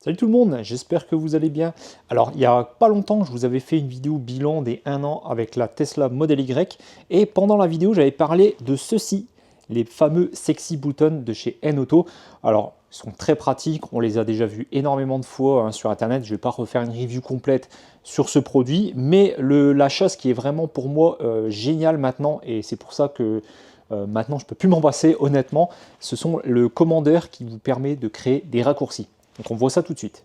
Salut tout le monde, j'espère que vous allez bien. Alors, il n'y a pas longtemps, je vous avais fait une vidéo bilan des 1 an avec la Tesla Model Y. Et pendant la vidéo, j'avais parlé de ceux-ci, les fameux Sexy Buttons de chez N-Auto. Alors, ils sont très pratiques, on les a déjà vus énormément de fois sur Internet. Je ne vais pas refaire une review complète sur ce produit. Mais la chose qui est vraiment pour moi géniale maintenant, et c'est pour ça que maintenant je ne peux plus m'en passer honnêtement, ce sont le commandeur qui vous permet de créer des raccourcis. Donc on voit ça tout de suite.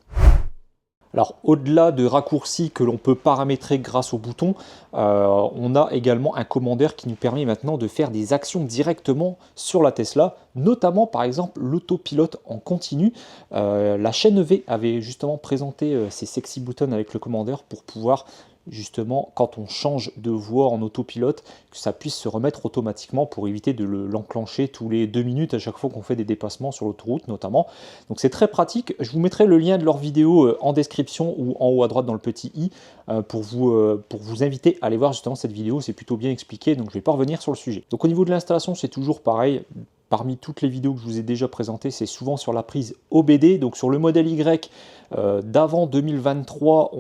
Alors au-delà de raccourcis que l'on peut paramétrer grâce au bouton, on a également un commandeur qui nous permet maintenant de faire des actions directement sur la Tesla, notamment par exemple l'autopilote en continu. La chaîne V avait justement présenté ces sexy buttons avec le commandeur pour pouvoir justement quand on change de voie en autopilote, que ça puisse se remettre automatiquement pour éviter de l'enclencher tous les 2 minutes à chaque fois qu'on fait des dépassements sur l'autoroute notamment. Donc c'est très pratique. Je vous mettrai le lien de leur vidéo en description ou en haut à droite dans le petit i pour vous inviter à aller voir justement cette vidéo. C'est plutôt bien expliqué, donc je ne vais pas revenir sur le sujet. Donc au niveau de l'installation, c'est toujours pareil. Parmi toutes les vidéos que je vous ai déjà présentées, c'est souvent sur la prise OBD, donc sur le modèle Y d'avant 2023,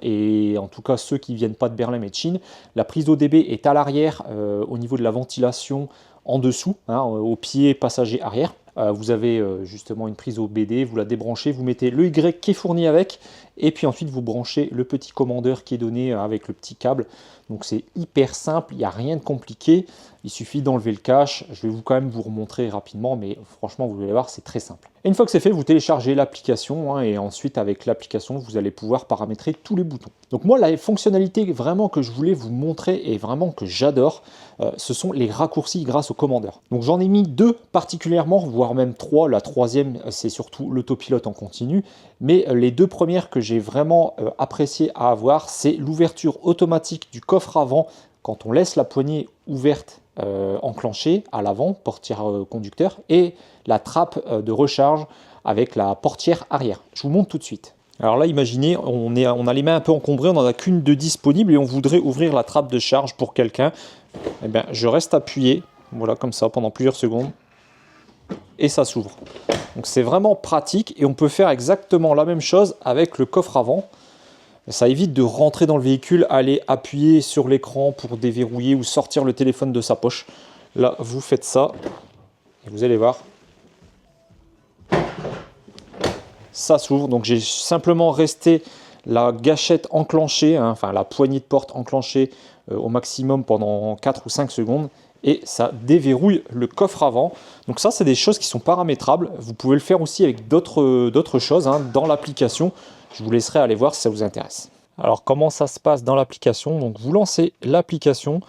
et en tout cas ceux qui ne viennent pas de Berlin mais de Chine, la prise ODB est à l'arrière au niveau de la ventilation en dessous, au pied passager arrière. Vous avez justement une prise OBD, vous la débranchez, vous mettez le Y qui est fourni avec, et puis ensuite vous branchez le petit commandeur qui est donné avec le petit câble. Donc c'est hyper simple, il n'y a rien de compliqué, il suffit d'enlever le cache. Je vais quand même vous remontrer rapidement, mais franchement vous allez voir, c'est très simple. Et une fois que c'est fait, vous téléchargez l'application, et ensuite avec l'application, vous allez pouvoir paramétrer tous les boutons. Donc moi, la fonctionnalité vraiment que je voulais vous montrer et vraiment que j'adore, ce sont les raccourcis grâce au commandeur. Donc j'en ai mis 2 particulièrement, voire même 3. La troisième, c'est surtout l'autopilote en continu. Mais les 2 premières que j'ai vraiment apprécié à avoir, c'est l'ouverture automatique du coffre avant quand on laisse la poignée ouverte enclenchée à l'avant, portière conducteur, et la trappe de recharge avec la portière arrière. Je vous montre tout de suite. Alors là, imaginez, on a les mains un peu encombrées, on n'en a qu'une de disponible et on voudrait ouvrir la trappe de charge pour quelqu'un. Eh bien, je reste appuyé, voilà, comme ça, pendant plusieurs secondes, et ça s'ouvre. Donc c'est vraiment pratique et on peut faire exactement la même chose avec le coffre avant. Ça évite de rentrer dans le véhicule, aller appuyer sur l'écran pour déverrouiller ou sortir le téléphone de sa poche. Là, vous faites ça et vous allez voir. Ça s'ouvre, donc j'ai simplement resté la gâchette enclenchée, enfin la poignée de porte enclenchée au maximum pendant 4 ou 5 secondes et ça déverrouille le coffre avant. Donc ça, c'est des choses qui sont paramétrables. Vous pouvez le faire aussi avec d'autres choses dans l'application. Je vous laisserai aller voir si ça vous intéresse. Alors comment ça se passe dans l'application? Donc vous lancez l'application.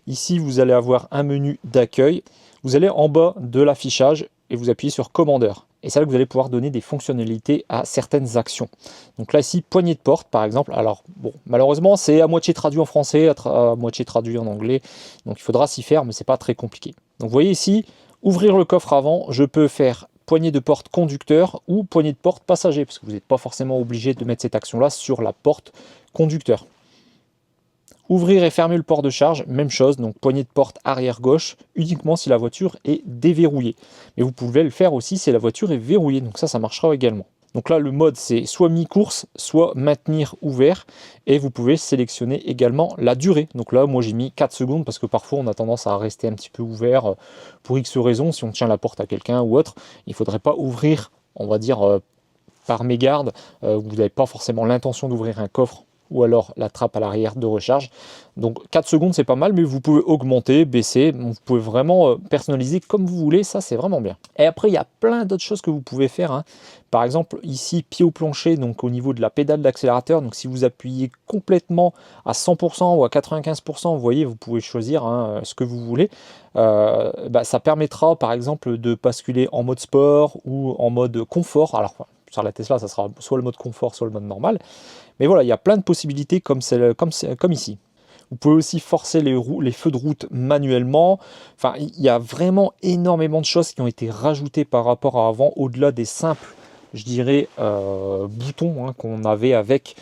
Ici, vous allez avoir un menu d'accueil. Vous allez en bas de l'affichage et vous appuyez sur commandeur. Et c'est là que vous allez pouvoir donner des fonctionnalités à certaines actions. Donc là, ici, poignée de porte, par exemple. Alors, bon, malheureusement, c'est à moitié traduit en français, à moitié traduit en anglais. Donc, il faudra s'y faire, mais ce n'est pas très compliqué. Donc, vous voyez ici, ouvrir le coffre avant, je peux faire poignée de porte conducteur ou poignée de porte passager, parce que vous n'êtes pas forcément obligé de mettre cette action-là sur la porte conducteur. Ouvrir et fermer le port de charge, même chose, donc poignée de porte arrière gauche, uniquement si la voiture est déverrouillée. Mais vous pouvez le faire aussi si la voiture est verrouillée, donc ça marchera également. Donc là, le mode, c'est soit mi-course, soit maintenir ouvert, et vous pouvez sélectionner également la durée. Donc là, moi j'ai mis 4 secondes, parce que parfois on a tendance à rester un petit peu ouvert pour X raisons, si on tient la porte à quelqu'un ou autre. Il ne faudrait pas ouvrir, on va dire, par mégarde, vous n'avez pas forcément l'intention d'ouvrir un coffre, ou alors la trappe à l'arrière de recharge. Donc 4 secondes c'est pas mal, mais vous pouvez augmenter, baisser, vous pouvez vraiment personnaliser comme vous voulez, ça c'est vraiment bien. Et après il y a plein d'autres choses que vous pouvez faire. Par exemple ici pied au plancher, donc au niveau de la pédale d'accélérateur, donc si vous appuyez complètement à 100% ou à 95%, vous voyez, vous pouvez choisir ce que vous voulez. Ça permettra par exemple de basculer en mode sport ou en mode confort. Alors sur la Tesla ça sera soit le mode confort, soit le mode normal. Mais voilà, il y a plein de possibilités comme ici. Vous pouvez aussi forcer les feux de route manuellement. Enfin, il y a vraiment énormément de choses qui ont été rajoutées par rapport à avant, au-delà des simples je dirais, boutons hein, qu'on avait avec.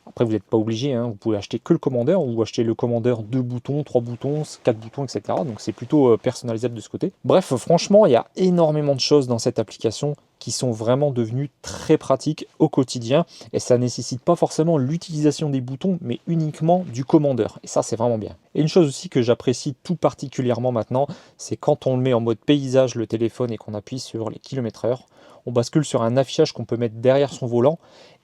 Après, vous n'êtes pas obligé, hein, vous pouvez acheter que le commandeur ou acheter le commandeur 2 boutons, 3 boutons, 4 boutons, etc. Donc c'est plutôt personnalisable de ce côté. Bref, franchement, il y a énormément de choses dans cette application qui sont vraiment devenues très pratiques au quotidien et ça nécessite pas forcément l'utilisation des boutons mais uniquement du commandeur et ça c'est vraiment bien. Et une chose aussi que j'apprécie tout particulièrement maintenant, c'est quand on le met en mode paysage le téléphone et qu'on appuie sur les kilomètres-heure, on bascule sur un affichage qu'on peut mettre derrière son volant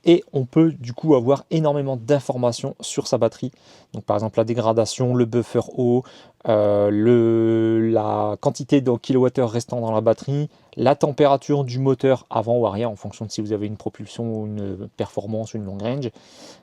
et on peut du coup avoir énormément d'informations sur sa batterie. Donc par exemple la dégradation, le buffer haut, la quantité de kilowattheure restant dans la batterie, la température du moteur avant ou arrière en fonction de si vous avez une propulsion ou une performance ou une long range,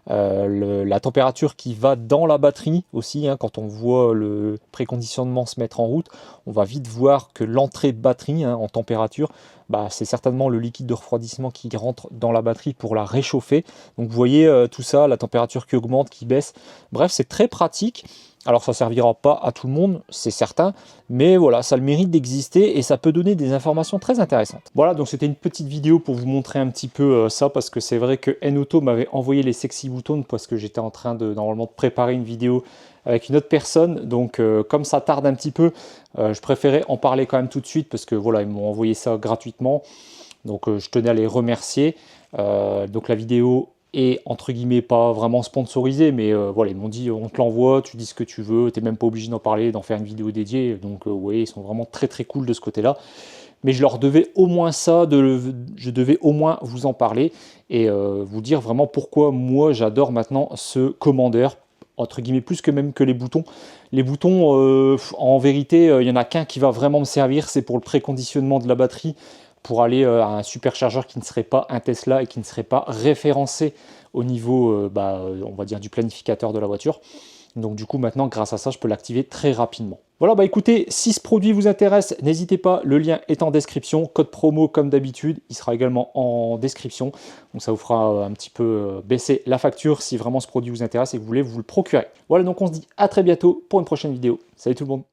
la température qui va dans la batterie aussi, hein, quand on voit le préconditionnement se mettre en route, on va vite voir que l'entrée batterie hein, en température, bah, c'est certainement le liquide de refroidissement qui rentre dans la batterie pour la réchauffer. Donc vous voyez tout ça, la température qui augmente, qui baisse. Bref, c'est très pratique. Alors ça ne servira pas à tout le monde, c'est certain, mais voilà, ça a le mérite d'exister et ça peut donner des informations très intéressantes. Voilà, donc c'était une petite vidéo pour vous montrer un petit peu ça, parce que c'est vrai que N-Auto m'avait envoyé les sexy boutons parce que j'étais en train de normalement de préparer une vidéo avec une autre personne, donc comme ça tarde un petit peu, je préférais en parler quand même tout de suite parce que voilà, ils m'ont envoyé ça gratuitement, donc je tenais à les remercier. Donc la vidéo et entre guillemets pas vraiment sponsorisé, mais voilà, ils m'ont dit on te l'envoie, tu dis ce que tu veux, t'es même pas obligé d'en parler, d'en faire une vidéo dédiée, donc oui, ils sont vraiment très très cool de ce côté-là. Mais je leur devais au moins ça, je devais au moins vous en parler et vous dire vraiment pourquoi moi j'adore maintenant ce commandeur, entre guillemets plus que même que les boutons. Les boutons, en vérité, il n'y en a qu'un qui va vraiment me servir, c'est pour le préconditionnement de la batterie, pour aller à un superchargeur qui ne serait pas un Tesla et qui ne serait pas référencé au niveau, on va dire, du planificateur de la voiture. Donc du coup, maintenant, grâce à ça, je peux l'activer très rapidement. Voilà, bah écoutez, si ce produit vous intéresse, n'hésitez pas, le lien est en description. Code promo comme d'habitude, il sera également en description. Donc ça vous fera un petit peu baisser la facture si vraiment ce produit vous intéresse et que vous voulez vous le procurer. Voilà, donc on se dit à très bientôt pour une prochaine vidéo. Salut tout le monde!